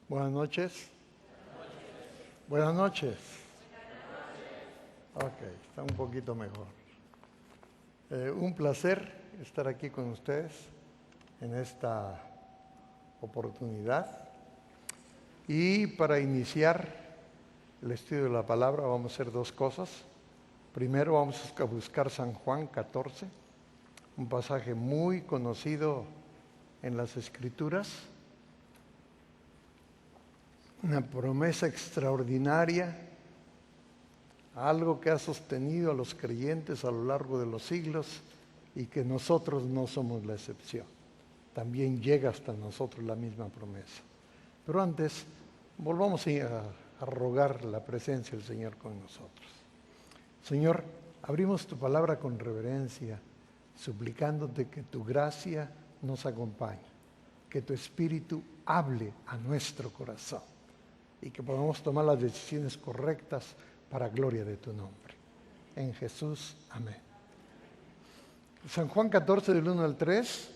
Buenas noches. Buenas noches. Ok, está un poquito mejor. Un placer estar aquí con ustedes en esta oportunidad. Y para iniciar el estudio de la palabra vamos a hacer dos cosas. Primero vamos a buscar San Juan 14, un pasaje muy conocido en las Escrituras. Una promesa extraordinaria, algo que ha sostenido a los creyentes a lo largo de los siglos y que nosotros no somos la excepción. También llega hasta nosotros la misma promesa. Pero antes, volvamos a rogar la presencia del Señor con nosotros. Señor, abrimos tu palabra con reverencia, suplicándote que tu gracia nos acompañe, que tu Espíritu hable a nuestro corazón y que podamos tomar las decisiones correctas para gloria de tu nombre. En Jesús, amén. San Juan 14, del 1 al 3.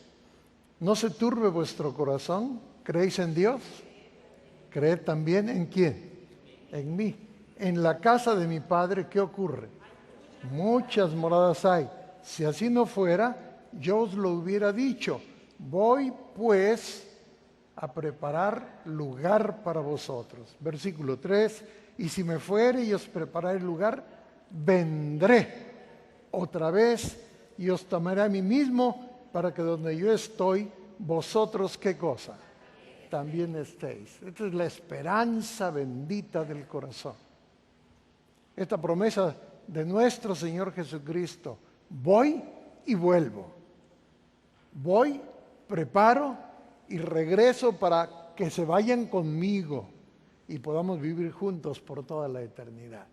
No se turbe vuestro corazón, ¿creéis en Dios? Creed también en ¿quién? En mí. En la casa de mi Padre, ¿qué ocurre? Muchas moradas hay. Si así no fuera, yo os lo hubiera dicho. Voy pues a preparar lugar para vosotros. Versículo 3, y si me fuere y os prepararé el lugar, vendré otra vez y os tomaré a mí mismo para que donde yo estoy, vosotros, ¿qué cosa? También estéis. Esta es la esperanza bendita del corazón. Esta promesa de nuestro Señor Jesucristo, voy y vuelvo. Voy, preparo y regreso para que se vayan conmigo y podamos vivir juntos por toda la eternidad.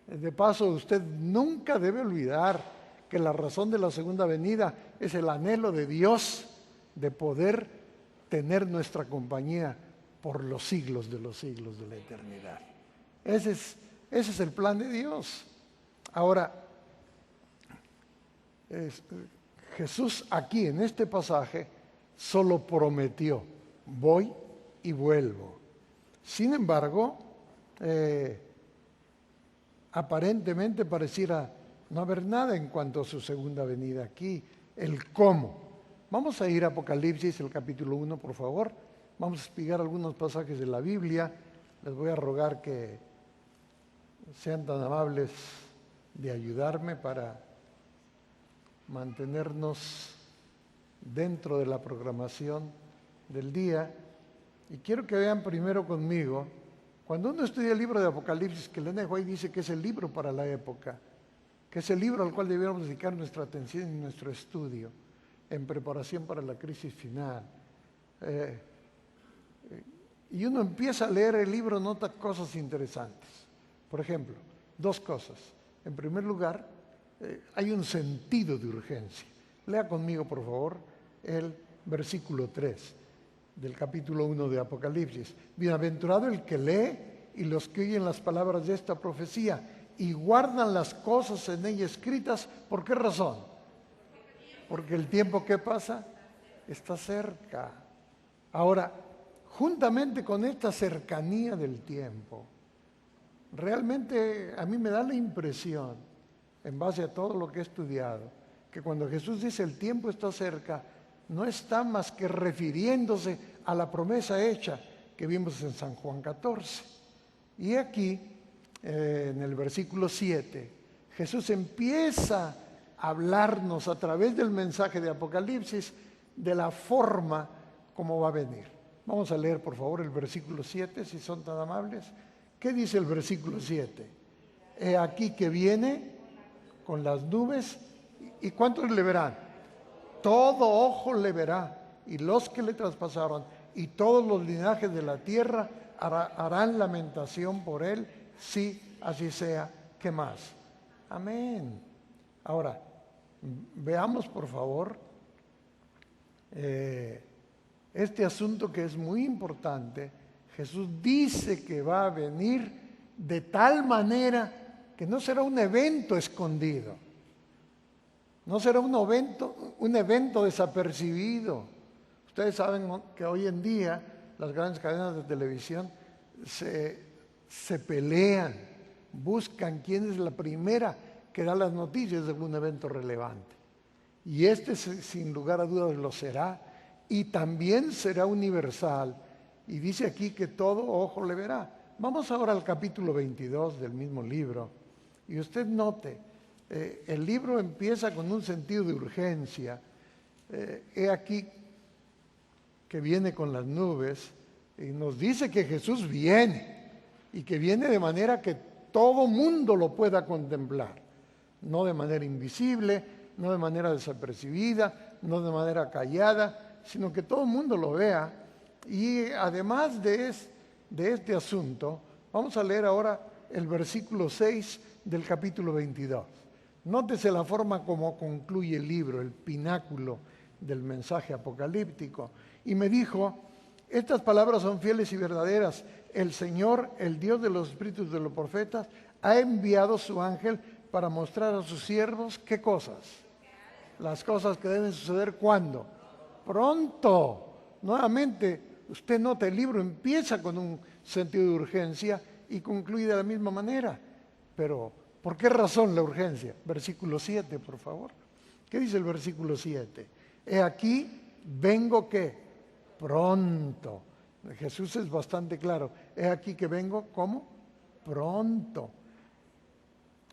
De paso, usted nunca debe olvidar que la razón de la segunda venida es el anhelo de Dios de poder tener nuestra compañía por los siglos de la eternidad. Ese es el plan de Dios. Ahora, Jesús aquí en este pasaje solo prometió, voy y vuelvo. Sin embargo, aparentemente pareciera no haber nada en cuanto a su segunda venida aquí, el cómo. Vamos a ir a Apocalipsis, el capítulo 1, por favor. Vamos a explicar algunos pasajes de la Biblia. Les voy a rogar que sean tan amables de ayudarme para mantenernos dentro de la programación del día. Y quiero que vean primero conmigo, cuando uno estudia el libro de Apocalipsis, que Elena White dice que es el libro para la época, que es el libro al cual debiéramos dedicar nuestra atención y nuestro estudio en preparación para la crisis final. Y uno empieza a leer el libro, nota cosas interesantes. Por ejemplo, dos cosas. En primer lugar, hay un sentido de urgencia. Lea conmigo, por favor, el versículo 3 del capítulo 1 de Apocalipsis. Bienaventurado el que lee y los que oyen las palabras de esta profecía y guardan las cosas en ella escritas. ¿Por qué razón? Porque el tiempo que pasa está cerca. Ahora, juntamente con esta cercanía del tiempo, realmente a mí me da la impresión, en base a todo lo que he estudiado, que cuando Jesús dice el tiempo está cerca, no está más que refiriéndose a la promesa hecha que vimos en San Juan 14. Y aquí, en el versículo 7, Jesús empieza a hablarnos a través del mensaje de Apocalipsis de la forma como va a venir. Vamos a leer, por favor, el versículo 7, si son tan amables. ¿Qué dice el versículo 7? He aquí que viene con las nubes, ¿y cuántos le verán? Todo ojo le verá, y los que le traspasaron, y todos los linajes de la tierra harán lamentación por él, sí, así sea. ¿Qué más? Amén. Ahora, veamos por favor este asunto que es muy importante. Jesús dice que va a venir de tal manera que no será un evento escondido. No será un evento desapercibido. Ustedes saben que hoy en día las grandes cadenas de televisión se pelean, buscan quién es la primera que da las noticias de un evento relevante. Y este sin lugar a dudas lo será, y también será universal. Y dice aquí que todo ojo le verá. Vamos ahora al capítulo 22 del mismo libro. Y usted note, el libro empieza con un sentido de urgencia. He aquí que viene con las nubes y nos dice que Jesús viene y que viene de manera que todo mundo lo pueda contemplar, no de manera invisible, no de manera desapercibida, no de manera callada, sino que todo el mundo lo vea. Y además de este asunto, vamos a leer ahora el versículo 6 del capítulo 22. Nótese la forma como concluye el libro, el pináculo del mensaje apocalíptico. Y me dijo, estas palabras son fieles y verdaderas. El Señor, el Dios de los espíritus de los profetas, ha enviado su ángel para mostrar a sus siervos, ¿qué cosas? Las cosas que deben suceder, ¿cuándo? Pronto. Nuevamente, usted nota, el libro empieza con un sentido de urgencia y concluye de la misma manera. Pero, ¿por qué razón la urgencia? Versículo 7, por favor. ¿Qué dice el versículo 7? He aquí, vengo ¿qué? Pronto. Jesús es bastante claro. He aquí que vengo, ¿cómo? Pronto.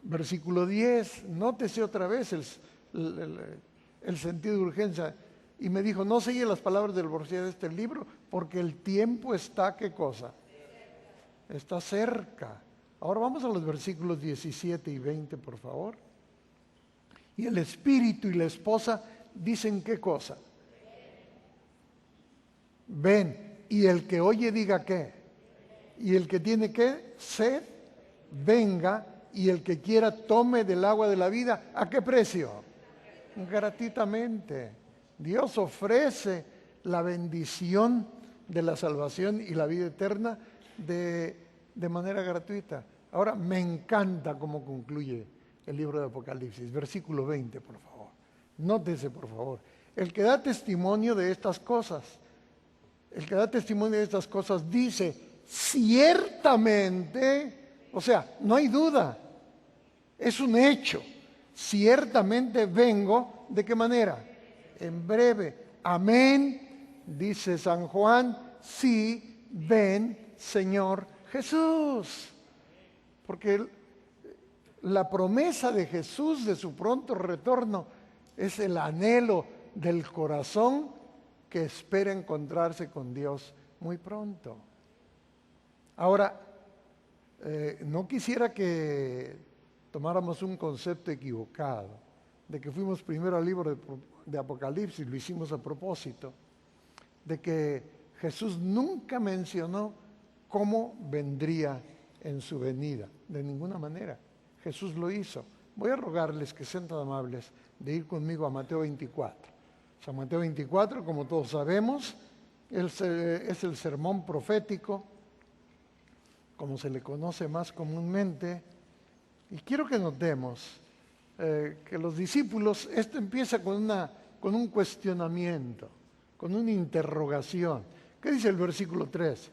Versículo 10, nótese otra vez el sentido de urgencia. Y me dijo, no sigue las palabras del versículo de este libro, porque el tiempo está, ¿qué cosa? Está cerca. Ahora vamos a los versículos 17 y 20, por favor. Y el espíritu y la esposa dicen, ¿qué cosa? Ven. Y el que oye diga, ¿qué? Y el que tiene, ¿qué? Sed, venga. Y el que quiera tome del agua de la vida. ¿A qué precio? Gratuitamente. Dios ofrece la bendición de la salvación y la vida eterna de manera gratuita. Ahora me encanta cómo concluye el libro de Apocalipsis. Versículo 20, por favor. Nótese, por favor. El que da testimonio de estas cosas, dice, ciertamente, o sea, no hay duda, es un hecho. Ciertamente vengo, ¿de qué manera? En breve. Amén, dice San Juan, sí, ven, Señor Jesús. Porque la promesa de Jesús de su pronto retorno es el anhelo del corazón que espera encontrarse con Dios muy pronto. Ahora, no quisiera que tomáramos un concepto equivocado, de que fuimos primero al libro de Apocalipsis, lo hicimos a propósito, de que Jesús nunca mencionó cómo vendría en su venida, de ninguna manera. Jesús lo hizo. Voy a rogarles que sean tan amables de ir conmigo a Mateo 24. San Mateo 24, como todos sabemos, es el sermón profético, como se le conoce más comúnmente. Y quiero que notemos que los discípulos, esto empieza con un cuestionamiento, con una interrogación. ¿Qué dice el versículo 3?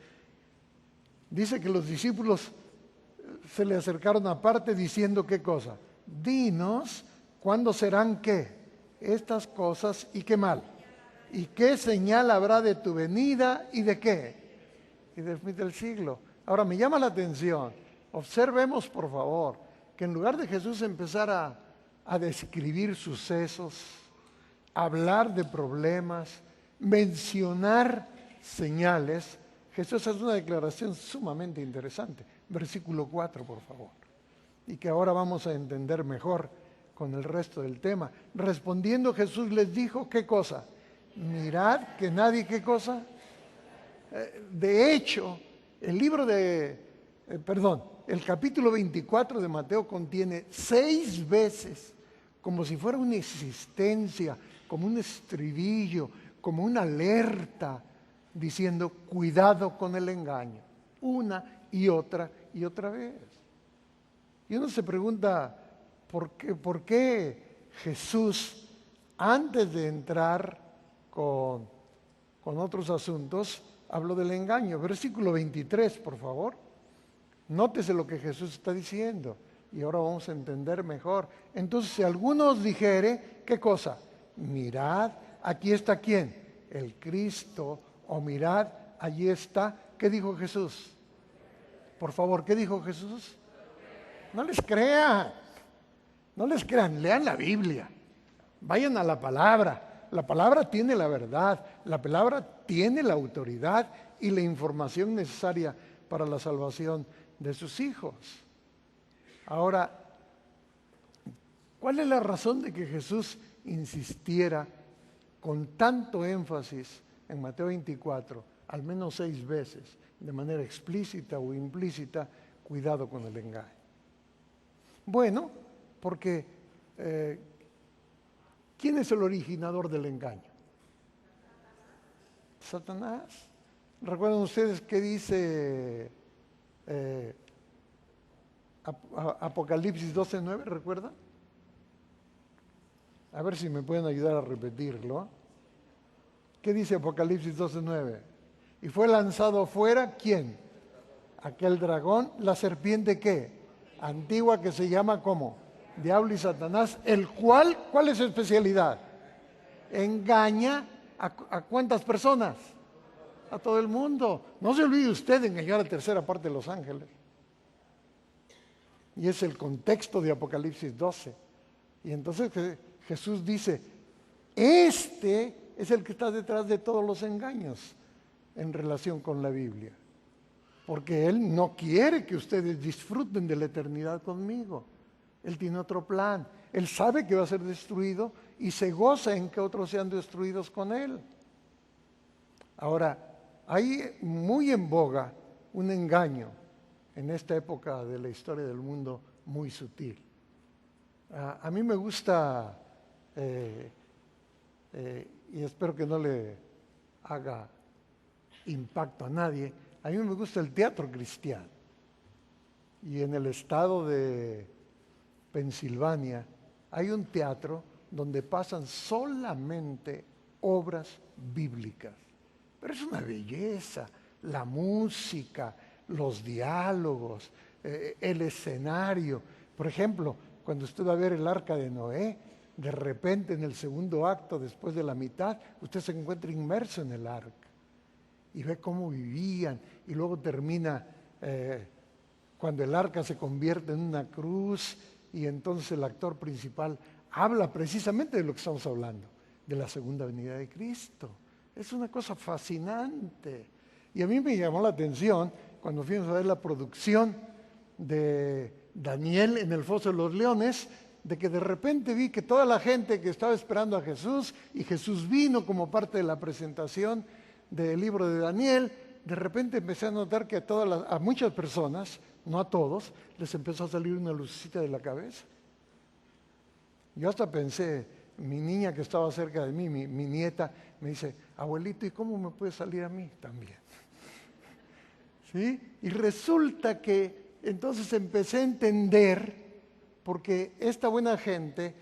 Dice que los discípulos se le acercaron aparte diciendo, ¿qué cosa? Dinos, ¿cuándo serán qué? Estas cosas y qué mal. ¿Y qué señal habrá de tu venida y de qué? Y del fin del siglo. Ahora me llama la atención, observemos por favor, que en lugar de Jesús empezar a describir sucesos, hablar de problemas, mencionar señales, Jesús hace una declaración sumamente interesante. Versículo 4, por favor. Y que ahora vamos a entender mejor con el resto del tema. Respondiendo Jesús les dijo, ¿qué cosa? Mirad que nadie, ¿qué cosa? De hecho, el capítulo 24 de Mateo contiene 6 veces, como si fuera una existencia, como un estribillo, como una alerta, diciendo, cuidado con el engaño, una y otra vez. Y uno se pregunta, ¿por qué Jesús, antes de entrar con otros asuntos, hablo del engaño. Versículo 23, por favor. Nótese lo que Jesús está diciendo. Y ahora vamos a entender mejor. Entonces, si alguno os dijere, ¿qué cosa? Mirad, aquí está ¿quién? El Cristo. O mirad, allí está. ¿Qué dijo Jesús? Por favor, ¿qué dijo Jesús? No les crean. No les crean, lean la Biblia. Vayan a la palabra. La palabra tiene la verdad. La palabra tiene la autoridad y la información necesaria para la salvación de sus hijos. Ahora, ¿cuál es la razón de que Jesús insistiera con tanto énfasis en Mateo 24, al menos 6 veces, de manera explícita o implícita, cuidado con el engaño? Bueno, porque ¿quién es el originador del engaño? Satanás. ¿Recuerdan ustedes qué dice Apocalipsis 12:9? ¿Recuerdan? A ver si me pueden ayudar a repetirlo. ¿Qué dice Apocalipsis 12:9? Y fue lanzado fuera, ¿quién? Aquel dragón, la serpiente ¿qué? Antigua, que se llama ¿cómo? Diablo y Satanás, el cual, ¿cuál es su especialidad? Engaña ¿a cuántas personas? A todo el mundo. No se olvide usted de engañar a la tercera parte de los ángeles. Y es el contexto de Apocalipsis 12. Y entonces Jesús dice, este es el que está detrás de todos los engaños en relación con la Biblia. Porque Él no quiere que ustedes disfruten de la eternidad conmigo. Él tiene otro plan. Él sabe que va a ser destruido y se goza en que otros sean destruidos con Él. Ahora, hay muy en boga un engaño en esta época de la historia del mundo muy sutil. A mí me gusta, y espero que no le haga impacto a nadie, a mí me gusta el teatro cristiano. Y en el estado de Pensilvania hay un teatro donde pasan solamente obras bíblicas. Pero es una belleza, la música, los diálogos, el escenario. Por ejemplo, cuando usted va a ver el Arca de Noé, de repente en el segundo acto, después de la mitad, usted se encuentra inmerso en el arca y ve cómo vivían, y luego termina cuando el arca se convierte en una cruz, y entonces el actor principal habla precisamente de lo que estamos hablando, de la segunda venida de Cristo. Es una cosa fascinante. Y a mí me llamó la atención cuando fuimos a ver la producción de Daniel en el Foso de los Leones, de que de repente vi que toda la gente que estaba esperando a Jesús, y Jesús vino como parte de la presentación del libro de Daniel, de repente empecé a notar que a muchas personas, no a todos, les empezó a salir una lucecita de la cabeza. Yo hasta pensé, mi niña que estaba cerca de mí, mi nieta, me dice, abuelito, ¿y cómo me puede salir a mí también? ¿Sí? Y resulta que entonces empecé a entender, porque esta buena gente,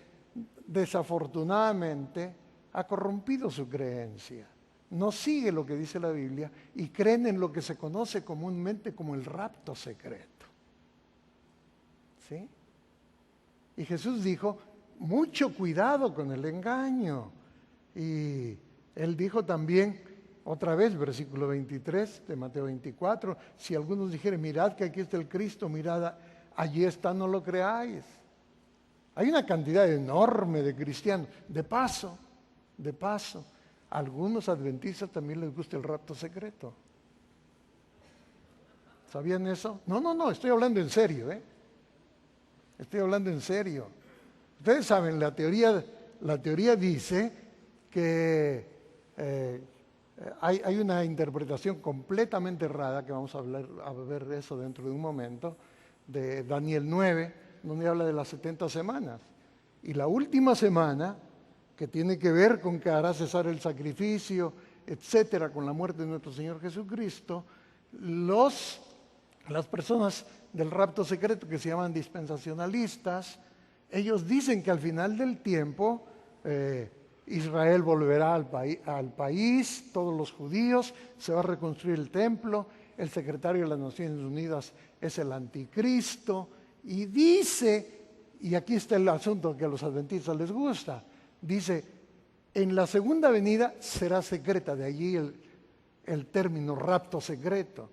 desafortunadamente, ha corrompido su creencia. No sigue lo que dice la Biblia y creen en lo que se conoce comúnmente como el rapto secreto. ¿Sí? Y Jesús dijo, mucho cuidado con el engaño. Y Él dijo también, otra vez, versículo 23 de Mateo 24, si algunos dijeren, mirad que aquí está el Cristo, mirad, allí está, no lo creáis. Hay una cantidad enorme de cristianos. De paso, a algunos adventistas también les gusta el rapto secreto. ¿Sabían eso? No, estoy hablando en serio, Estoy hablando en serio. Ustedes saben, la teoría dice que hay una interpretación completamente errada, que vamos a ver de eso dentro de un momento, de Daniel 9, donde habla de las 70 semanas. Y la última semana, que tiene que ver con que hará cesar el sacrificio, etcétera, con la muerte de nuestro Señor Jesucristo, las personas del rapto secreto, que se llaman dispensacionalistas, ellos dicen que al final del tiempo Israel volverá al país, todos los judíos, se va a reconstruir el templo, el secretario de las Naciones Unidas es el anticristo, y dice, y aquí está el asunto que a los adventistas les gusta, dice, en la segunda venida será secreta, de allí el término rapto secreto,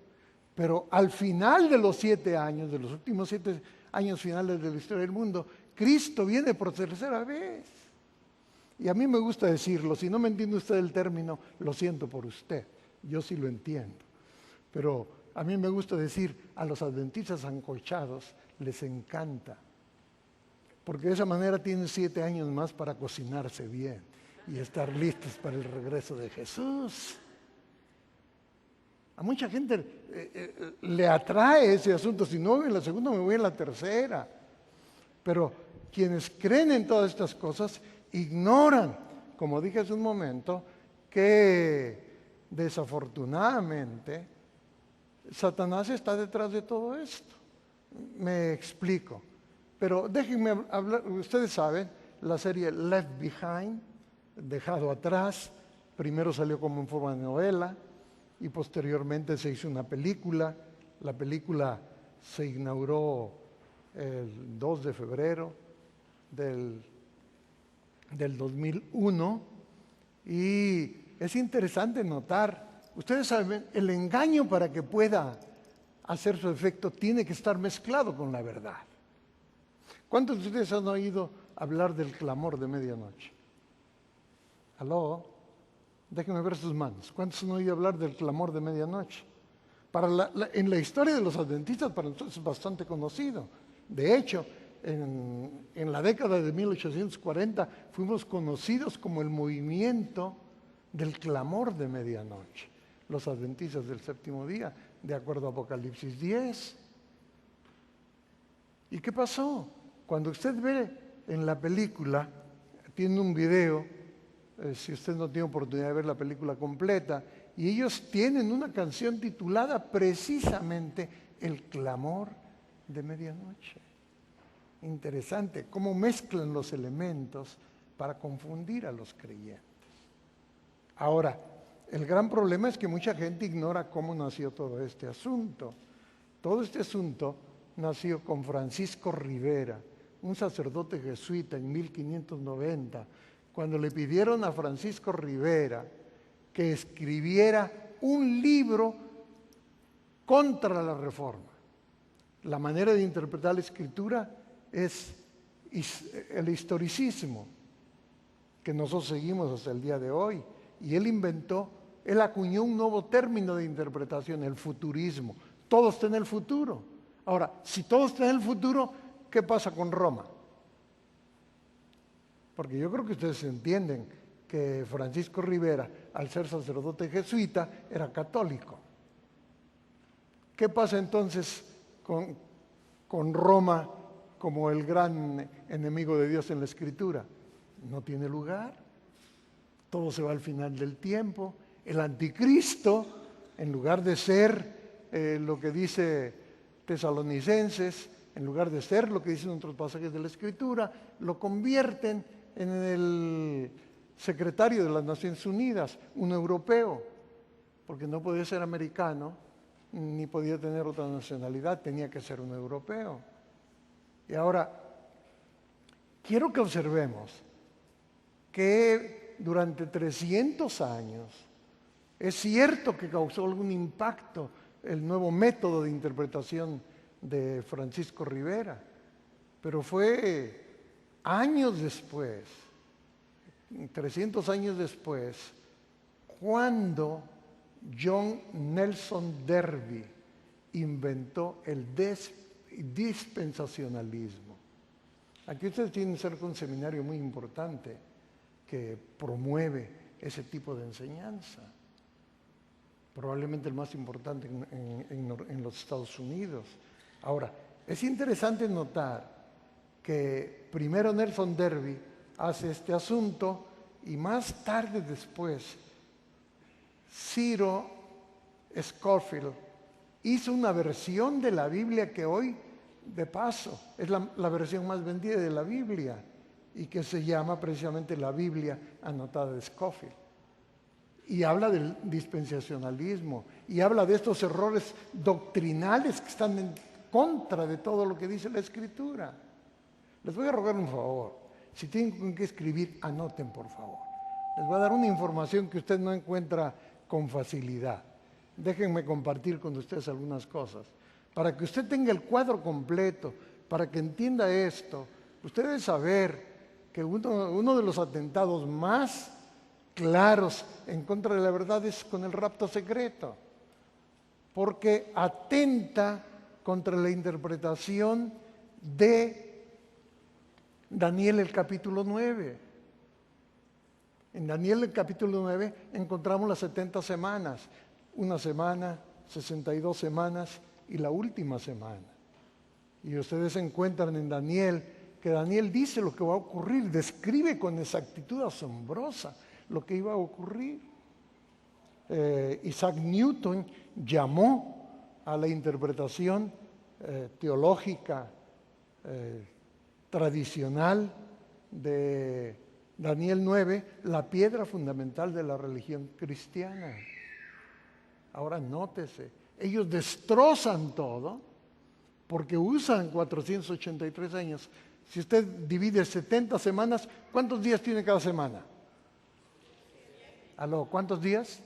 pero al final de los 7 años, de los últimos 7 años finales de la historia del mundo, Cristo viene por tercera vez. Y a mí me gusta decirlo, si no me entiende usted el término, lo siento por usted, yo sí lo entiendo. Pero a mí me gusta decir, a los adventistas ancochados les encanta, porque de esa manera tienen 7 años más para cocinarse bien y estar listos para el regreso de Jesús. A mucha gente le atrae ese asunto, si no voy en la segunda me voy en la tercera. Pero quienes creen en todas estas cosas ignoran, como dije hace un momento, que desafortunadamente Satanás está detrás de todo esto. Me explico. Pero déjenme hablar, ustedes saben, la serie Left Behind, Dejado Atrás, primero salió como en forma de novela y posteriormente se hizo una película. La película se inauguró el 2 de febrero del 2001 y es interesante notar, ustedes saben, el engaño para que pueda hacer su efecto tiene que estar mezclado con la verdad. ¿Cuántos de ustedes han oído hablar del clamor de medianoche? ¿Aló? Déjenme ver sus manos. ¿Cuántos han oído hablar del clamor de medianoche? En la historia de los adventistas para nosotros es bastante conocido. De hecho, en la década de 1840 fuimos conocidos como el movimiento del clamor de medianoche. Los adventistas del séptimo día, de acuerdo a Apocalipsis 10. ¿Y qué pasó? Cuando usted ve en la película, tiene un video, si usted no tiene oportunidad de ver la película completa, y ellos tienen una canción titulada precisamente El clamor de medianoche. Interesante cómo mezclan los elementos para confundir a los creyentes. Ahora, el gran problema es que mucha gente ignora cómo nació todo este asunto. Todo este asunto nació con Francisco Rivera, un sacerdote jesuita en 1590, cuando le pidieron a Francisco Rivera que escribiera un libro contra la Reforma. La manera de interpretar la Escritura es el historicismo, que nosotros seguimos hasta el día de hoy. Y él acuñó un nuevo término de interpretación, el futurismo. Todo está en el futuro. Ahora, si todo está en el futuro, ¿qué pasa con Roma? Porque yo creo que ustedes entienden que Francisco Rivera, al ser sacerdote jesuita, era católico. ¿Qué pasa entonces con Roma como el gran enemigo de Dios en la Escritura? No tiene lugar. Todo se va al final del tiempo. El anticristo, en lugar de ser lo que dice Tesalonicenses, en lugar de ser lo que dicen otros pasajes de la Escritura, lo convierten en el secretario de las Naciones Unidas, un europeo, porque no podía ser americano, ni podía tener otra nacionalidad, tenía que ser un europeo. Y ahora, quiero que observemos que durante 300 años es cierto que causó algún impacto el nuevo método de interpretación de Francisco Rivera, pero fue años después, 300 años después, cuando John Nelson Darby inventó el dispensacionalismo. Aquí ustedes tienen cerca un seminario muy importante que promueve ese tipo de enseñanza, probablemente el más importante en los Estados Unidos. Ahora, es interesante notar que primero Nelson Darby hace este asunto y más tarde después Cyril Scofield hizo una versión de la Biblia que hoy, de paso, es la versión más vendida de la Biblia y que se llama precisamente la Biblia anotada de Scofield. Y habla del dispensacionalismo, y habla de estos errores doctrinales que están en contra de todo lo que dice la Escritura. Les voy a rogar un favor. Si tienen que escribir, anoten, por favor. Les voy a dar una información que usted no encuentra con facilidad. Déjenme compartir con ustedes algunas cosas. Para que usted tenga el cuadro completo, para que entienda esto, usted debe saber que uno de los atentados más claros en contra de la verdad es con el rapto secreto, porque atenta contra la interpretación de Daniel el capítulo 9. En Daniel el capítulo 9 encontramos las 70 semanas, una semana, 62 semanas y la última semana. Y ustedes encuentran en Daniel que Daniel dice lo que va a ocurrir, describe con exactitud asombrosa lo que iba a ocurrir. Isaac Newton llamó a la interpretación teológica tradicional de Daniel 9 la piedra fundamental de la religión cristiana. Ahora nótese, ellos destrozan todo porque usan 483 años. Si usted divide 70 semanas, ¿cuántos días tiene cada semana? ¿Aló? ¿Cuántos días?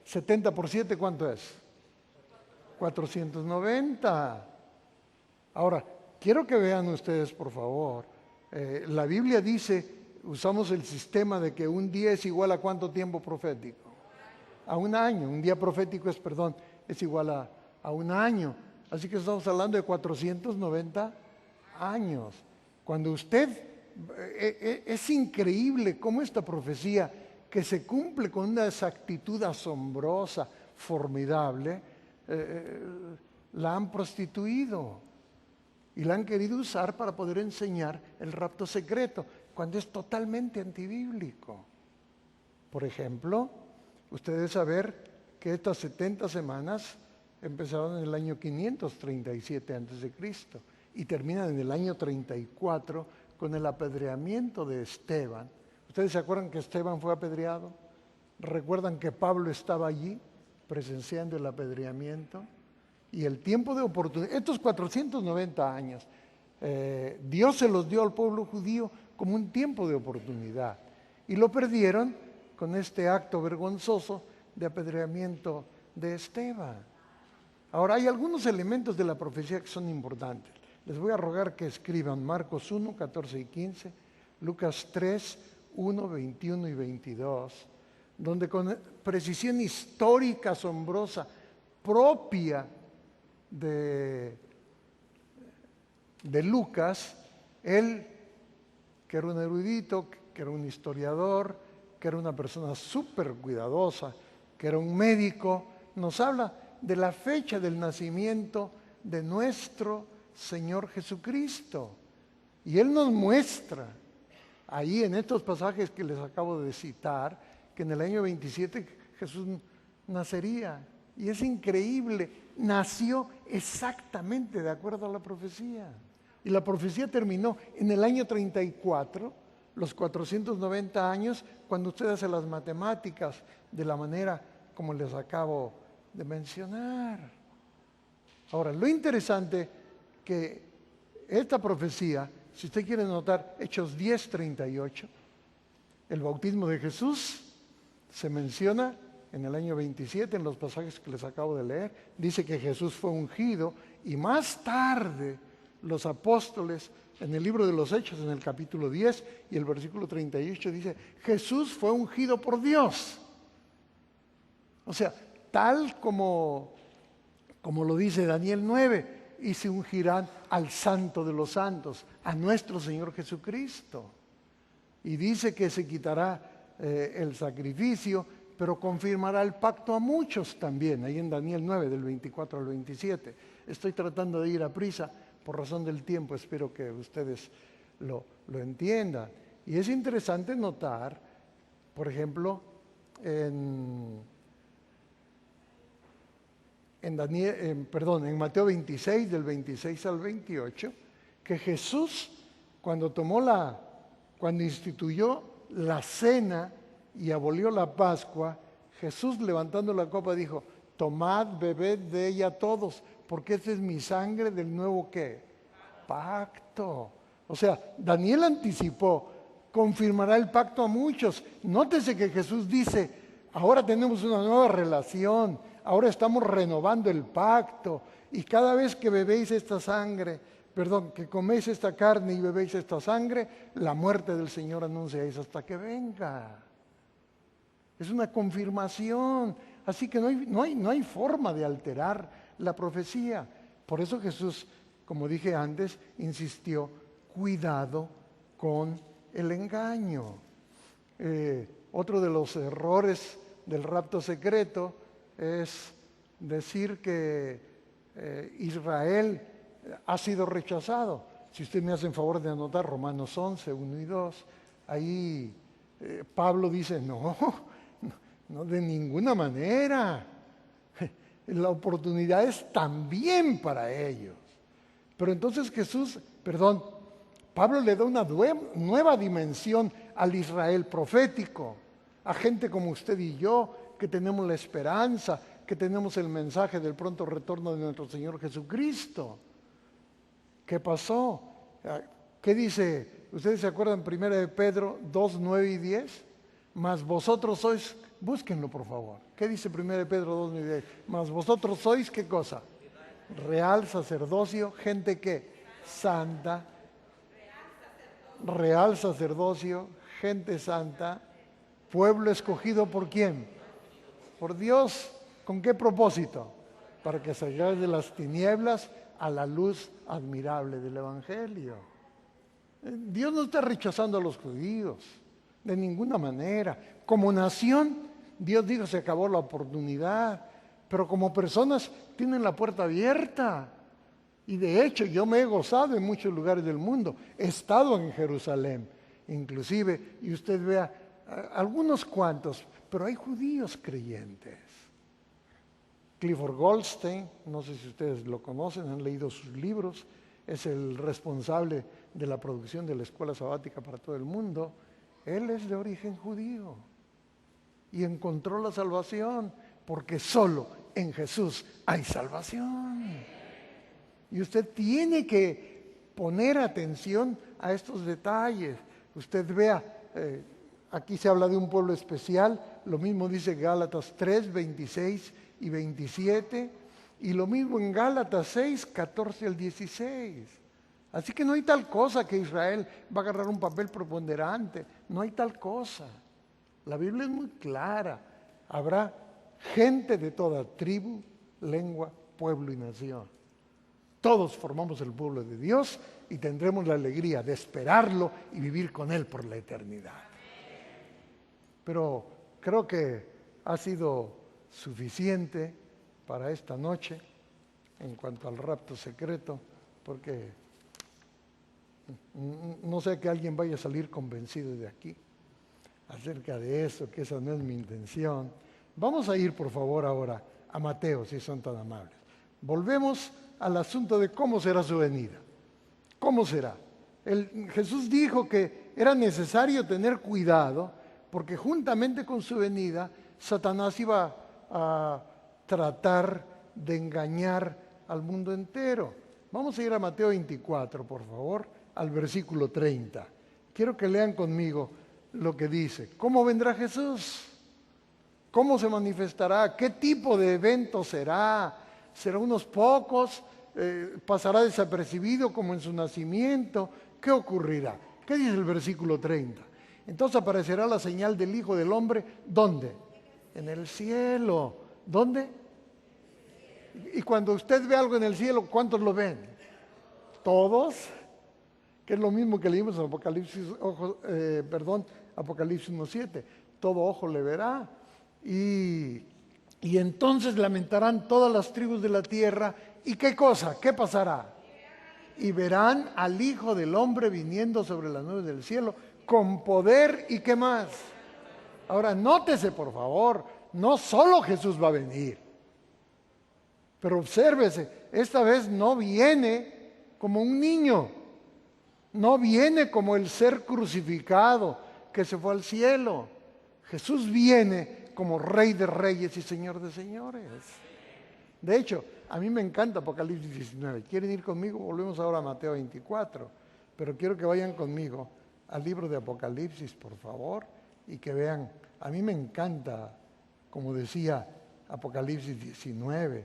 70 por 7, ¿cuánto es? 490. Ahora, quiero que vean ustedes, por favor, la Biblia dice, usamos el sistema de que un día es igual a ¿cuánto tiempo profético? A un año. Un día profético es igual a un año. Así que estamos hablando de 490 años. Cuando es increíble cómo esta profecía, que se cumple con una exactitud asombrosa, formidable, la han prostituido y la han querido usar para poder enseñar el rapto secreto, cuando es totalmente antibíblico. Por ejemplo, ustedes saben que estas 70 semanas empezaron en el año 537 a.C. y terminan en el año 34 con el apedreamiento de Esteban. ¿Ustedes se acuerdan que Esteban fue apedreado? ¿Recuerdan que Pablo estaba allí presenciando el apedreamiento? Y el tiempo de oportunidad, estos 490 años, Dios se los dio al pueblo judío como un tiempo de oportunidad. Y lo perdieron con este acto vergonzoso de apedreamiento de Esteban. Ahora, hay algunos elementos de la profecía que son importantes. Les voy a rogar que escriban Marcos 1, 14 y 15, Lucas 3, 1, 21 y 22, donde con precisión histórica asombrosa propia de Lucas, él, que era un erudito, que era un historiador, que era una persona súper cuidadosa, que era un médico, nos habla de la fecha del nacimiento de nuestro Señor Jesucristo. Y Él nos muestra, ahí en estos pasajes que les acabo de citar, que en el año 27 Jesús nacería. Y es increíble, nació exactamente de acuerdo a la profecía. Y la profecía terminó en el año 34, los 490 años, cuando usted hace las matemáticas de la manera como les acabo de mencionar. Ahora, lo interesante que esta profecía, si usted quiere notar Hechos 10:38, el bautismo de Jesús se menciona en el año 27, en los pasajes que les acabo de leer, dice que Jesús fue ungido, y más tarde los apóstoles, en el libro de los Hechos, en el capítulo 10 y el versículo 38, dice, Jesús fue ungido por Dios. O sea, tal como lo dice Daniel 9, y se ungirán al Santo de los Santos, a nuestro Señor Jesucristo. Y dice que se quitará el sacrificio, pero confirmará el pacto a muchos también, ahí en Daniel 9, del 24 al 27. Estoy tratando de ir a prisa por razón del tiempo, espero que ustedes lo entiendan. Y es interesante notar, por ejemplo, en Mateo 26, del 26 al 28, que Jesús, cuando tomó la cuando instituyó la cena y abolió la Pascua, Jesús levantando la copa dijo, tomad, bebed de ella todos, porque esta es mi sangre del nuevo ¿qué? Pacto. O sea, Daniel anticipó, confirmará el pacto a muchos. Nótese que Jesús dice, ahora tenemos una nueva relación, ahora estamos renovando el pacto, y cada vez que bebéis esta sangre, que coméis esta carne y bebéis esta sangre, la muerte del Señor anunciáis hasta que venga. Es una confirmación, así que no hay forma de alterar la profecía. Por eso Jesús, como dije antes, insistió, cuidado con el engaño. Otro de los errores del rapto secreto es decir que Israel ha sido rechazado. Si usted me hace el favor de anotar Romanos 11, 1 y 2, ahí Pablo dice, no, de ninguna manera. La oportunidad es también para ellos. Pero entonces Pablo le da una nueva dimensión al Israel profético, a gente como usted y yo, que tenemos la esperanza, que tenemos el mensaje del pronto retorno de nuestro Señor Jesucristo. ¿Qué pasó? ¿Qué dice? ¿Ustedes se acuerdan 1 de Pedro 2, 9 y 10? Mas vosotros sois, búsquenlo por favor. ¿Qué dice 1 de Pedro 2, 9 y 10? Mas vosotros sois, ¿qué cosa? Real sacerdocio, gente que santa. Real sacerdocio, gente santa. Pueblo escogido ¿por quién? Por Dios. ¿Con qué propósito? Para que salgáis de las tinieblas a la luz admirable del Evangelio. Dios no está rechazando a los judíos, de ninguna manera. Como nación, Dios dijo, se acabó la oportunidad, pero como personas tienen la puerta abierta. Y de hecho, yo me he gozado en muchos lugares del mundo. He estado en Jerusalén, inclusive, y usted vea, algunos cuantos, pero hay judíos creyentes. Clifford Goldstein, no sé si ustedes lo conocen, han leído sus libros, es el responsable de la producción de la Escuela Sabática para todo el mundo. Él es de origen judío y encontró la salvación, porque solo en Jesús hay salvación. Y usted tiene que poner atención a estos detalles. Usted vea, aquí se habla de un pueblo especial, lo mismo dice Gálatas 3, 26 y 27, y lo mismo en Gálatas 6, 14 al 16. Así que no hay tal cosa que Israel va a agarrar un papel preponderante, no hay tal cosa. La Biblia es muy clara, habrá gente de toda tribu, lengua, pueblo y nación. Todos formamos el pueblo de Dios y tendremos la alegría de esperarlo y vivir con Él por la eternidad. Pero creo que ha sido suficiente para esta noche en cuanto al rapto secreto, porque no sé que alguien vaya a salir convencido de aquí acerca de eso, que esa no es mi intención. Vamos a ir por favor ahora a Mateo, si son tan amables. Volvemos al asunto de cómo será su venida. ¿Cómo será? Jesús dijo que era necesario tener cuidado porque juntamente con su venida Satanás iba a tratar de engañar al mundo entero. Vamos a ir a Mateo 24, por favor, al versículo 30. Quiero que lean conmigo lo que dice. ¿Cómo vendrá Jesús? ¿Cómo se manifestará? ¿Qué tipo de evento será? ¿Será unos pocos? ¿Pasará desapercibido como en su nacimiento? ¿Qué ocurrirá? ¿Qué dice el versículo 30? Entonces aparecerá la señal del Hijo del Hombre. ¿Dónde? En el cielo. ¿Dónde? Y cuando usted ve algo en el cielo, ¿cuántos lo ven? ¿Todos? Que es lo mismo que leímos en Apocalipsis 1:7. Todo ojo le verá. Y entonces lamentarán todas las tribus de la tierra. ¿Y qué cosa? ¿Qué pasará? Y verán al Hijo del Hombre viniendo sobre las nubes del cielo con poder y ¿qué más? Ahora, nótese por favor, no solo Jesús va a venir, pero obsérvese, esta vez no viene como un niño, No viene como el ser crucificado que se fue al cielo. Jesús viene como Rey de Reyes y Señor de Señores. De hecho, a mí me encanta Apocalipsis 19. ¿Quieren ir conmigo? Volvemos ahora a Mateo 24. Pero quiero que vayan conmigo al libro de Apocalipsis, por favor, y que vean. A mí me encanta, como decía Apocalipsis 19.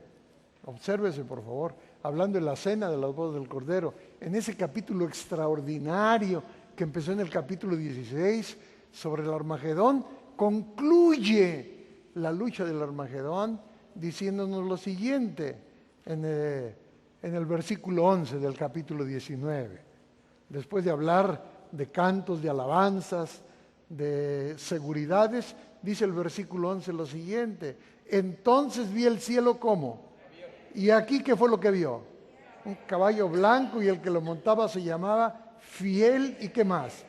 Obsérvese, por favor, hablando de la cena de las bodas del Cordero, en ese capítulo extraordinario que empezó en el capítulo 16 sobre el Armagedón, concluye la lucha del Armagedón diciéndonos lo siguiente en el versículo 11 del capítulo 19. Después de hablar de cantos, de alabanzas, de seguridades, dice el versículo 11 lo siguiente: entonces vi el cielo como, y aquí ¿qué fue lo que vio? Un caballo blanco, y el que lo montaba se llamaba Fiel, ¿y qué más?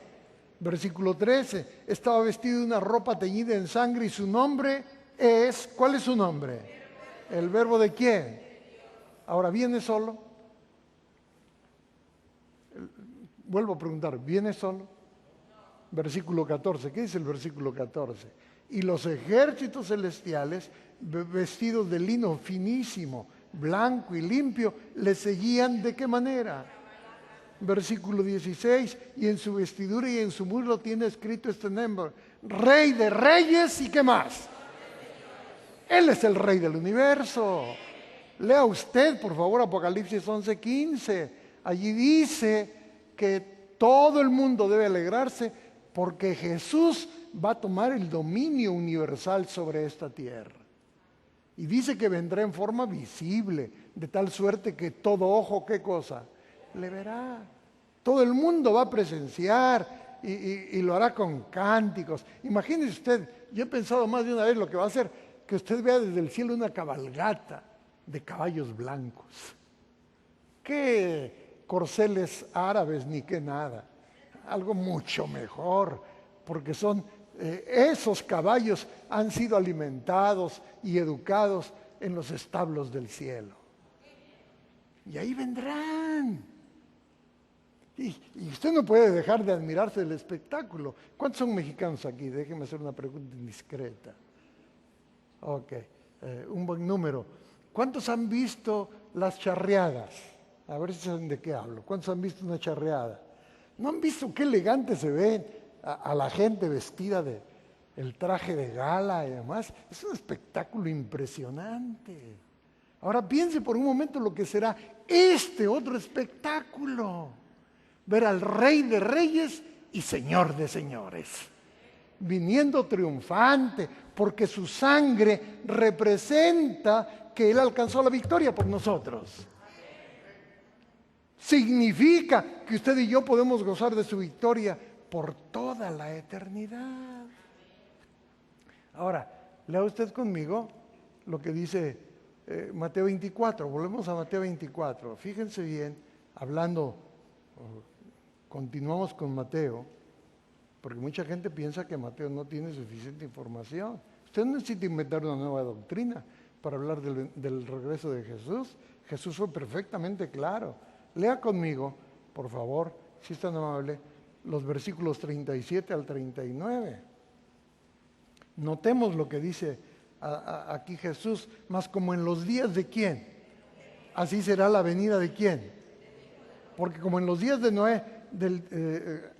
Versículo 13, estaba vestido de una ropa teñida en sangre, y su nombre es, ¿cuál es su nombre? ¿El verbo de quién? Ahora, ¿viene solo? Vuelvo a preguntar, ¿viene solo? Versículo 14, ¿qué dice el versículo 14? Y los ejércitos celestiales, vestidos de lino finísimo, blanco y limpio, le seguían, ¿de qué manera? Versículo 16, y en su vestidura y en su muslo tiene escrito este nombre: Rey de Reyes, ¿y qué más? Él es el Rey del universo. Lea usted, por favor, Apocalipsis 11:15. Allí dice que todo el mundo debe alegrarse porque Jesús va a tomar el dominio universal sobre esta tierra. Y dice que vendrá en forma visible, de tal suerte que todo ojo, ¿qué cosa? Le verá. Todo el mundo va a presenciar y lo hará con cánticos. Imagínese usted, yo he pensado más de una vez lo que va a hacer, que usted vea desde el cielo una cabalgata de caballos blancos. ¿Qué corceles árabes ni qué nada? Algo mucho mejor, porque son esos caballos han sido alimentados y educados en los establos del cielo. Y ahí vendrán. Y usted no puede dejar de admirarse del espectáculo. ¿Cuántos son mexicanos aquí? Déjenme hacer una pregunta indiscreta. Ok, un buen número. ¿Cuántos han visto las charreadas? A ver si saben de qué hablo. ¿Cuántos han visto una charreada? ¿No han visto qué elegante se ve a la gente vestida de el traje de gala y demás? Es un espectáculo impresionante. Ahora piense por un momento lo que será este otro espectáculo. Ver al Rey de Reyes y Señor de Señores, viniendo triunfante, porque su sangre representa que Él alcanzó la victoria por nosotros. Significa que usted y yo podemos gozar de su victoria por toda la eternidad. Ahora, lea usted conmigo lo que dice Mateo 24. Volvemos a Mateo 24. Fíjense bien, hablando, continuamos con Mateo, porque mucha gente piensa que Mateo no tiene suficiente información. Usted no necesita inventar una nueva doctrina para hablar del regreso de Jesús. Jesús fue perfectamente claro. Lea conmigo, por favor, si es tan amable, los versículos 37 al 39. Notemos lo que dice aquí Jesús: mas como en los días de ¿quién? Así será la venida de ¿quién? Porque como en los días de Noé,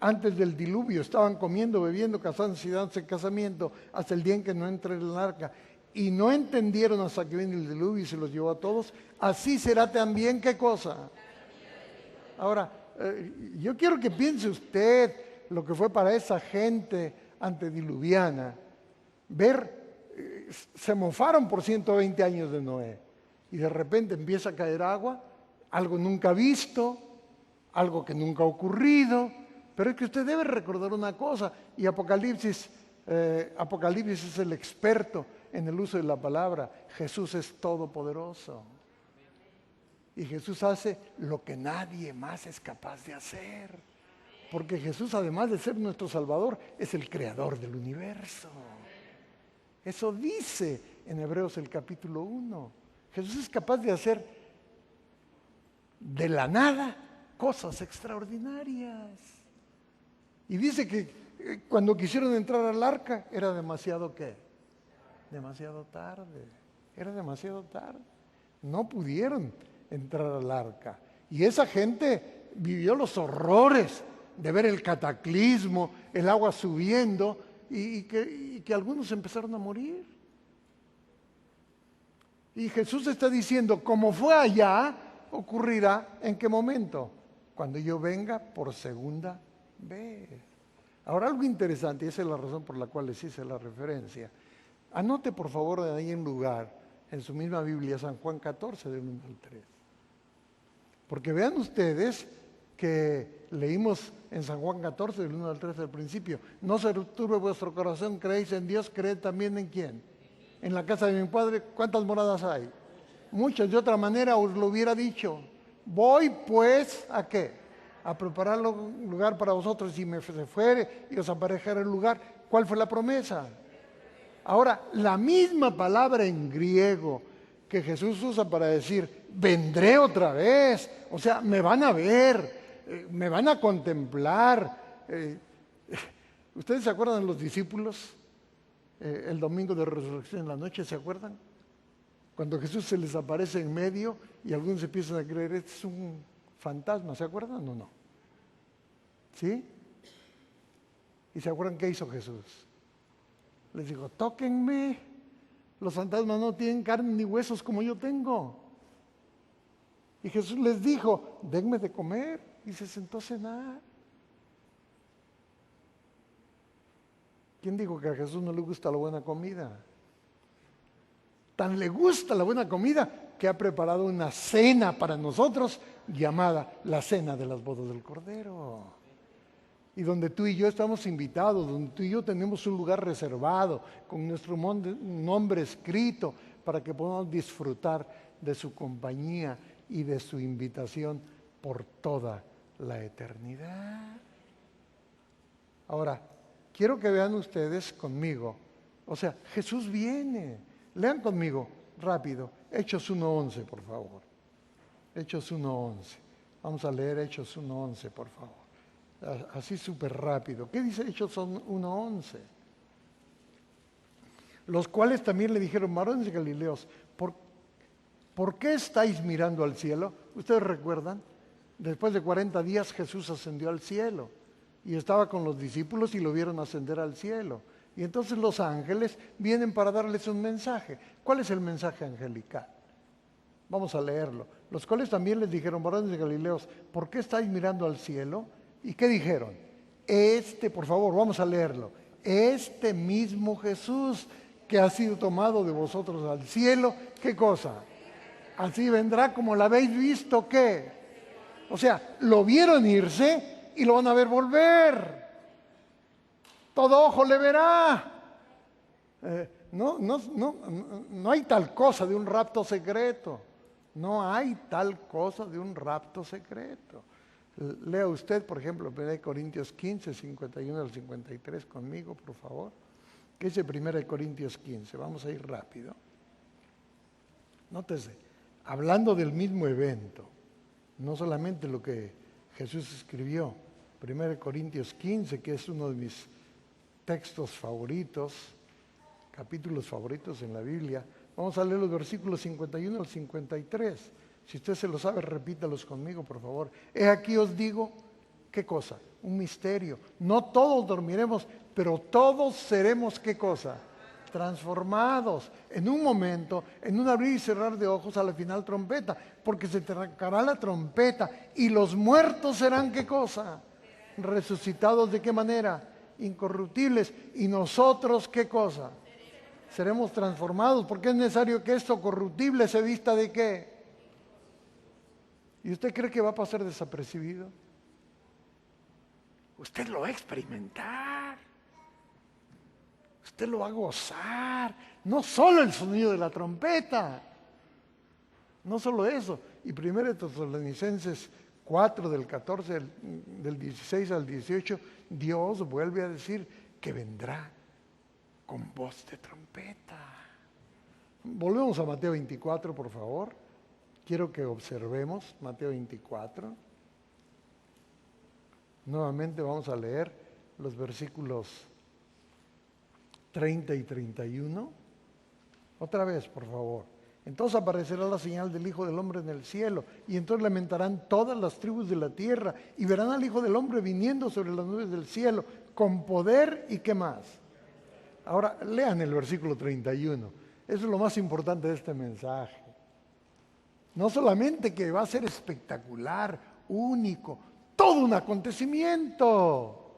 antes del diluvio, estaban comiendo, bebiendo, casándose y dándose casamiento hasta el día en que no entró en el arca, y no entendieron hasta que vino el diluvio y se los llevó a todos, así será también, ¿qué cosa? Ahora, yo quiero que piense usted lo que fue para esa gente antediluviana. Se mofaron por 120 años de Noé, y de repente empieza a caer agua, algo nunca visto, algo que nunca ha ocurrido. Pero es que usted debe recordar una cosa, y Apocalipsis es el experto en el uso de la palabra. Jesús es todopoderoso. Y Jesús hace lo que nadie más es capaz de hacer. Porque Jesús, además de ser nuestro Salvador, es el creador del universo. Eso dice en Hebreos el capítulo 1. Jesús es capaz de hacer de la nada cosas extraordinarias. Y dice que cuando quisieron entrar al arca era demasiado ¿qué? Demasiado tarde. Era demasiado tarde. No pudieron entrar al arca. Y esa gente vivió los horrores de ver el cataclismo, el agua subiendo y que algunos empezaron a morir. Y Jesús está diciendo, como fue allá, ocurrirá ¿en qué momento? Cuando yo venga por segunda vez. Ahora algo interesante, y esa es la razón por la cual les hice la referencia. Anote por favor ahí en lugar, en su misma Biblia, San Juan 14, del 1 al 3. Porque vean ustedes que leímos en San Juan 14, del 1 al 3 al principio. No se turbe vuestro corazón, creéis en Dios, creed también en ¿quién? En la casa de mi Padre, ¿cuántas moradas hay? Muchas, de otra manera os lo hubiera dicho. Voy pues, ¿a qué? A preparar un lugar para vosotros, y me fuere y os aparejara el lugar. ¿Cuál fue la promesa? Ahora, la misma palabra en griego que Jesús usa para decir, vendré otra vez, o sea, me van a ver, me van a contemplar. ¿Ustedes se acuerdan de los discípulos? El domingo de resurrección en la noche, ¿se acuerdan? Cuando Jesús se les aparece en medio y algunos empiezan a creer, este es un fantasma, ¿se acuerdan o no? ¿Sí? ¿Y se acuerdan qué hizo Jesús? Les dijo, tóquenme, los fantasmas no tienen carne ni huesos como yo tengo. Y Jesús les dijo, denme de comer, y se sentó a cenar. ¿Quién dijo que a Jesús no le gusta la buena comida? Tan le gusta la buena comida que ha preparado una cena para nosotros llamada la Cena de las Bodas del Cordero. Y donde tú y yo estamos invitados, donde tú y yo tenemos un lugar reservado, con nuestro nombre escrito, para que podamos disfrutar de su compañía y de su invitación por toda la eternidad. Ahora, quiero que vean ustedes conmigo, o sea, Jesús viene. Lean conmigo, rápido, Hechos 1:11, por favor. Hechos 1:11. Vamos a leer Hechos 1:11, por favor. Así súper rápido. ¿Qué dice Hechos 1:11? Los cuales también le dijeron, varones galileos, ¿por qué estáis mirando al cielo? Ustedes recuerdan, después de 40 días Jesús ascendió al cielo y estaba con los discípulos y lo vieron ascender al cielo. Y entonces los ángeles vienen para darles un mensaje. ¿Cuál es el mensaje angelical? Vamos a leerlo. Los cuales también les dijeron, varones de Galileos, ¿por qué estáis mirando al cielo? ¿Y qué dijeron? Por favor, vamos a leerlo. Este mismo Jesús que ha sido tomado de vosotros al cielo, ¿qué cosa? Así vendrá como lo habéis visto, ¿qué? O sea, lo vieron irse y lo van a ver volver. Todo ojo le verá. No hay tal cosa de un rapto secreto. No hay tal cosa de un rapto secreto. Lea usted, por ejemplo, 1 Corintios 15, 51 al 53 conmigo, por favor. ¿Qué dice 1 Corintios 15? Vamos a ir rápido. Nótese, hablando del mismo evento, no solamente lo que Jesús escribió, 1 Corintios 15, que es uno de mis textos favoritos, capítulos favoritos en la Biblia. Vamos a leer los versículos 51 al 53. Si usted se lo sabe, repítalos conmigo, por favor. He aquí os digo, ¿qué cosa? Un misterio. No todos dormiremos, pero todos seremos, ¿qué cosa? Transformados. En un momento, en un abrir y cerrar de ojos, a la final trompeta. Porque se tocará la trompeta y los muertos serán, ¿qué cosa? Resucitados, ¿de qué manera? Incorruptibles. ¿Y nosotros qué cosa? Seremos transformados, porque es necesario que esto corruptible se vista ¿de qué? ¿Y usted cree que va a pasar desapercibido? Usted lo va a experimentar. Usted lo va a gozar. No solo el sonido de la trompeta. No solo eso. Y 1 Tesalonicenses 4, del 14, del 16 al 18, Dios vuelve a decir que vendrá con voz de trompeta. Volvemos a Mateo 24, por favor. Quiero que observemos Mateo 24. Nuevamente vamos a leer los versículos 30 y 31. Otra vez, por favor. Entonces aparecerá la señal del Hijo del Hombre en el cielo, y entonces lamentarán todas las tribus de la tierra, y verán al Hijo del Hombre viniendo sobre las nubes del cielo, con poder y qué más. Ahora, lean el versículo 31. Eso es lo más importante de este mensaje. No solamente que va a ser espectacular, único, todo un acontecimiento.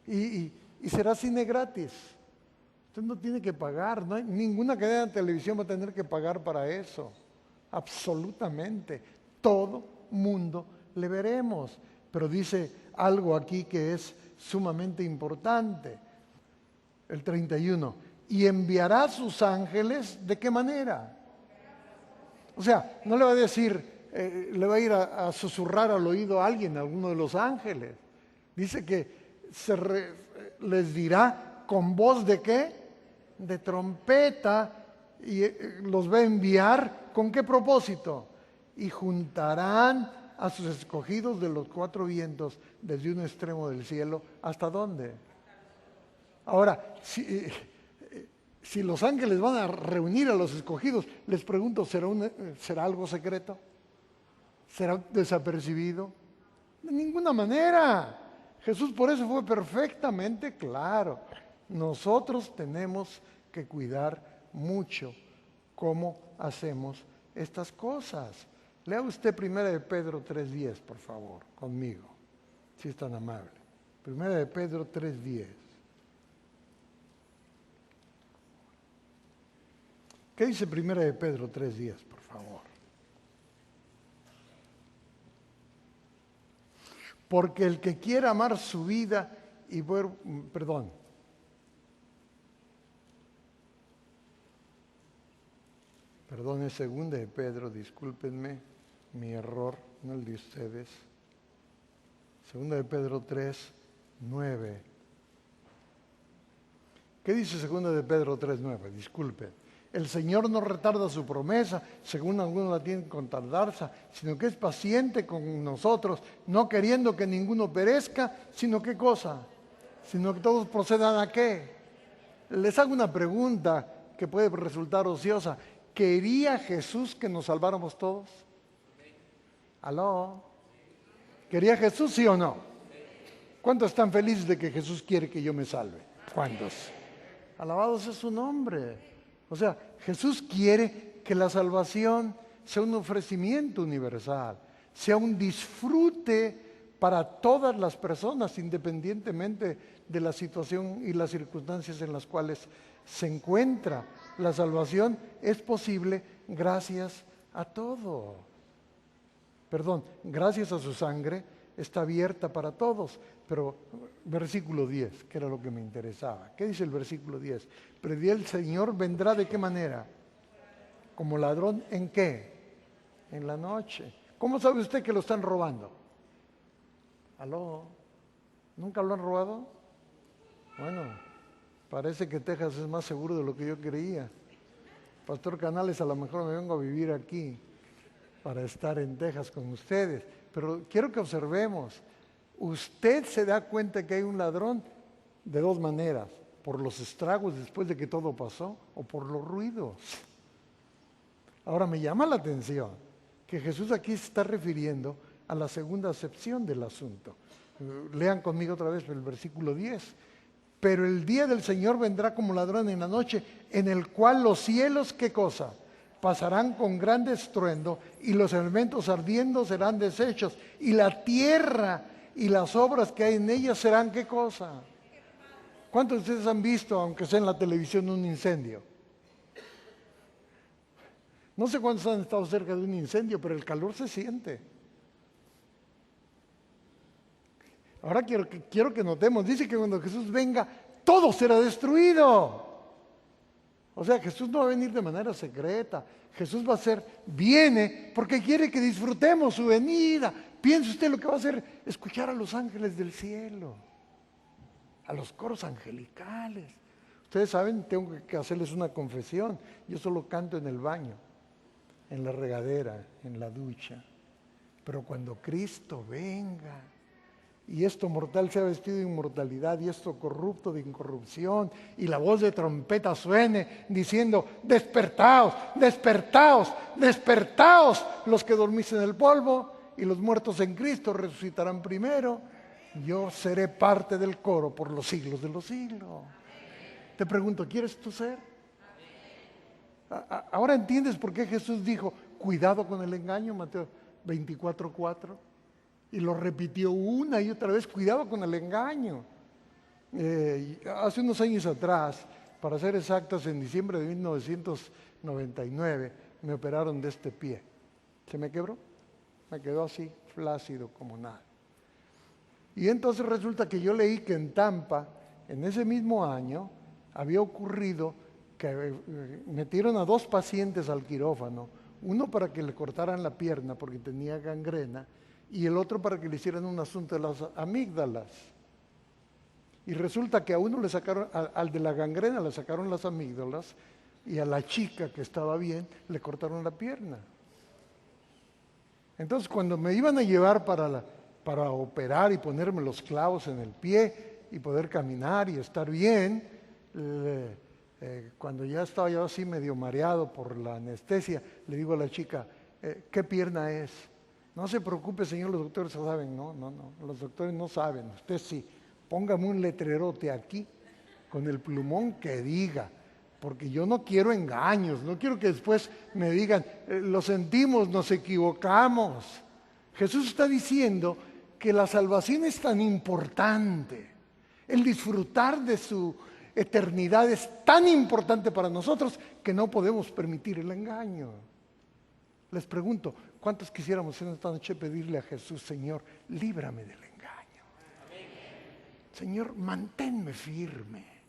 Y será cine gratis. Usted no tiene que pagar, no hay, ninguna cadena de televisión va a tener que pagar para eso. Absolutamente. Todo mundo le veremos. Pero dice algo aquí que es sumamente importante. El 31. Y enviará sus ángeles, ¿de qué manera? O sea, no le va a decir, le va a ir a susurrar al oído a alguien, a alguno de los ángeles. Dice que les dirá con voz de qué? De trompeta, y los va a enviar, ¿con qué propósito? Y juntarán a sus escogidos de los cuatro vientos, desde un extremo del cielo, ¿hasta dónde? Ahora, si los ángeles van a reunir a los escogidos, les pregunto, ¿será algo secreto? ¿Será desapercibido? De ninguna manera. Jesús por eso fue perfectamente claro. Nosotros tenemos que cuidar mucho cómo hacemos estas cosas. Lea usted 1 Pedro 3:10, por favor, conmigo, si es tan amable. 1 Pedro 3:10. ¿Qué dice 1 Pedro 3:10, por favor? Porque el que quiera amar su vida y perdón. Perdón, es 2 de Pedro, discúlpenme, mi error, no el de ustedes. 2 de Pedro 3:9. ¿Qué dice 2 de Pedro 3:9? Disculpen. El Señor no retarda su promesa, según algunos la tienen con tardanza, sino que es paciente con nosotros, no queriendo que ninguno perezca, sino ¿qué cosa? Sino que todos procedan ¿a qué? Les hago una pregunta que puede resultar ociosa. ¿Quería Jesús que nos salváramos todos? ¿Aló? ¿Quería Jesús, sí o no? ¿Cuántos están felices de que Jesús quiere que yo me salve? ¿Cuántos? Alabado sea su nombre. O sea, Jesús quiere que la salvación sea un ofrecimiento universal, sea un disfrute para todas las personas, independientemente de la situación y las circunstancias en las cuales se encuentra. La salvación es posible gracias a todo. Perdón, gracias a su sangre está abierta para todos. Pero versículo 10, que era lo que me interesaba. ¿Qué dice el versículo 10? Pero el Señor vendrá ¿de qué manera? Como ladrón, ¿en qué? En la noche. ¿Cómo sabe usted que lo están robando? ¿Aló? ¿Nunca lo han robado? Bueno, parece que Texas es más seguro de lo que yo creía. Pastor Canales, a lo mejor me vengo a vivir aquí para estar en Texas con ustedes. Pero quiero que observemos. Usted se da cuenta que hay un ladrón de dos maneras, por los estragos después de que todo pasó o por los ruidos. Ahora me llama la atención que Jesús aquí se está refiriendo a la segunda acepción del asunto. Lean conmigo otra vez el versículo 10. Pero el día del Señor vendrá como ladrón en la noche, en el cual los cielos, ¿qué cosa? Pasarán con gran estruendo y los elementos ardiendo serán deshechos y la tierra y las obras que hay en ella serán ¿qué cosa? ¿Cuántos de ustedes han visto, aunque sea en la televisión, un incendio? No sé cuántos han estado cerca de un incendio, pero el calor se siente. Ahora quiero que notemos, dice que cuando Jesús venga, todo será destruido. O sea, Jesús no va a venir de manera secreta. Jesús viene porque quiere que disfrutemos su venida. Piense usted lo que va a hacer, escuchar a los ángeles del cielo, a los coros angelicales. Ustedes saben, tengo que hacerles una confesión. Yo solo canto en el baño, en la regadera, en la ducha. Pero cuando Cristo venga y esto mortal sea vestido de inmortalidad, y esto corrupto de incorrupción, y la voz de trompeta suene, diciendo, despertaos, despertaos, despertaos, los que dormís en el polvo, y los muertos en Cristo resucitarán primero. Yo seré parte del coro por los siglos de los siglos. Te pregunto, ¿quieres tú ser? Ahora entiendes por qué Jesús dijo, cuidado con el engaño, Mateo 24:4. Y lo repitió una y otra vez, cuidado con el engaño. Hace unos años atrás, para ser exactos, en diciembre de 1999, me operaron de este pie. ¿Se me quebró? Me quedó así, flácido como nada. Y entonces resulta que yo leí que en Tampa, en ese mismo año, había ocurrido que metieron a 2 pacientes al quirófano, uno para que le cortaran la pierna porque tenía gangrena, y el otro para que le hicieran un asunto de las amígdalas. Y resulta que a uno le sacaron, al de la gangrena le sacaron las amígdalas, y a la chica que estaba bien le cortaron la pierna. Entonces cuando me iban a llevar para operar y ponerme los clavos en el pie y poder caminar y estar bien, cuando ya estaba yo así medio mareado por la anestesia, le digo a la chica, ¿qué pierna es? No se preocupe, señor, los doctores saben. No, los doctores no saben, usted sí. Póngame un letrerote aquí con el plumón que diga, porque yo no quiero engaños, no quiero que después me digan, lo sentimos, nos equivocamos. Jesús está diciendo que la salvación es tan importante, el disfrutar de su eternidad es tan importante para nosotros que no podemos permitir el engaño. Les pregunto, ¿cuántos quisiéramos en esta noche pedirle a Jesús, Señor, líbrame del engaño? Amén. Señor, manténme firme.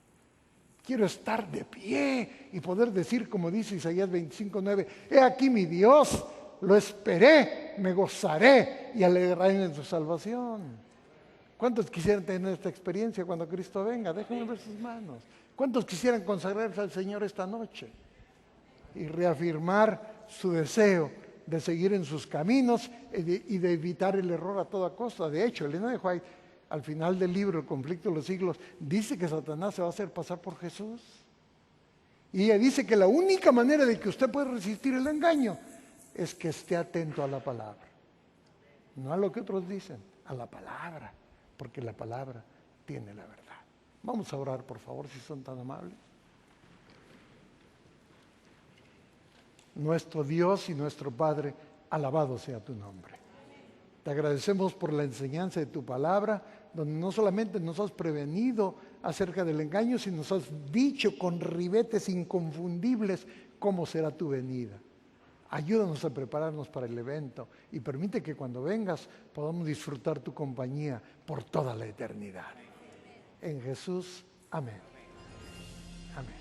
Quiero estar de pie y poder decir, como dice Isaías 25:9, he aquí mi Dios, lo esperé, me gozaré y alegraré en su salvación. ¿Cuántos quisieran tener esta experiencia cuando Cristo venga? Déjenme ver sus manos. ¿Cuántos quisieran consagrarse al Señor esta noche y reafirmar su deseo de seguir en sus caminos y de evitar el error a toda costa? De hecho, Elena de White, al final del libro El conflicto de los siglos, dice que Satanás se va a hacer pasar por Jesús. Y ella dice que la única manera de que usted pueda resistir el engaño es que esté atento a la palabra. No a lo que otros dicen, a la palabra, porque la palabra tiene la verdad. Vamos a orar, por favor, si son tan amables. Nuestro Dios y nuestro Padre, alabado sea tu nombre. Te agradecemos por la enseñanza de tu palabra, donde no solamente nos has prevenido acerca del engaño, sino nos has dicho con ribetes inconfundibles cómo será tu venida. Ayúdanos a prepararnos para el evento y permite que cuando vengas podamos disfrutar tu compañía por toda la eternidad. En Jesús, amén. Amén.